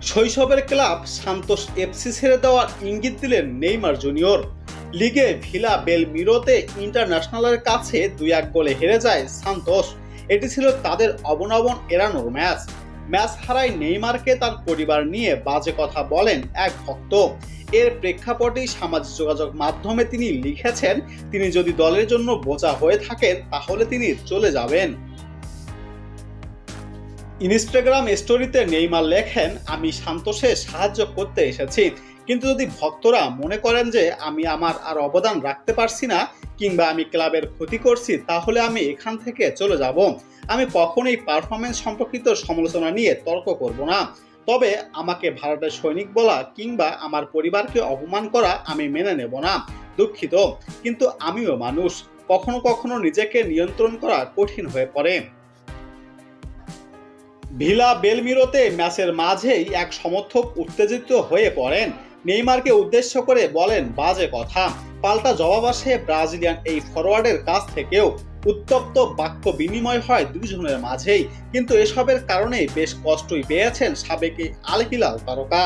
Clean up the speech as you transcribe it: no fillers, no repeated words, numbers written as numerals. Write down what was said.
শৈশবের club Santos FC ছেড়ে দেওয়ার ইঙ্গিত দিলেন নেইমার জুনিয়র। লিগে ভিলা বেলমিরোতে ইন্টারন্যাশনালের কাছে 2-1 গোলে হেরে যায় সান্তোস। এটি ছিল তাদের অবনমন এড়ানোর ম্যাচ হারায় নেইমারকে তার পরিবার নিয়ে বাজে কথা বলেন এক ভক্ত। এর প্রেক্ষাপটেই সামাজিক যোগাযোগ মাধ্যমে তিনি লিখেছেন, তিনি যদি দলের জন্য বোঝা হয়ে থাকেন তাহলে তিনি চলে যাবেন। ইনস্টাগ্রাম স্টোরিতে নেইমার লেখেন, আমি সান্তোসে সাহায্য করতে এসেছি, কিন্তু যদি ভক্তরা মনে করেন যে আমি আমার আর অবদান রাখতে পারছি না কিংবা আমি ক্লাবের ক্ষতি করছি, তাহলে আমি এখান থেকে চলে যাব। আমি কখনোই পারফরমেন্স সম্পর্কিত সমালোচনা নিয়ে তর্ক করব না। তবে আমাকে ভারতের সৈনিক বলা কিংবা আমার পরিবারকে অপমান করা আমি মেনে নেব না। দুঃখিত, কিন্তু আমিও মানুষ, কখনো কখনো নিজেকে নিয়ন্ত্রণ করা কঠিন হয়ে পড়ে। ভিলা বেলমিরোতে ম্যাচের মাঝেই এক সমর্থক উত্তেজিত হয়ে পড়েন, নেইমারকে উদ্দেশ্য করে বলেন বাজে কথা। পাল্টা জবাব আসে ব্রাজিলিয়ান এই ফরওয়ার্ডের কাছ থেকেও। উত্তপ্ত বাক্য বিনিময় হয় দুজনের মাঝেই, কিন্তু এসবের কারণে বেশ কষ্টই পেয়েছেন সাবেক আল হিলাল তারকা।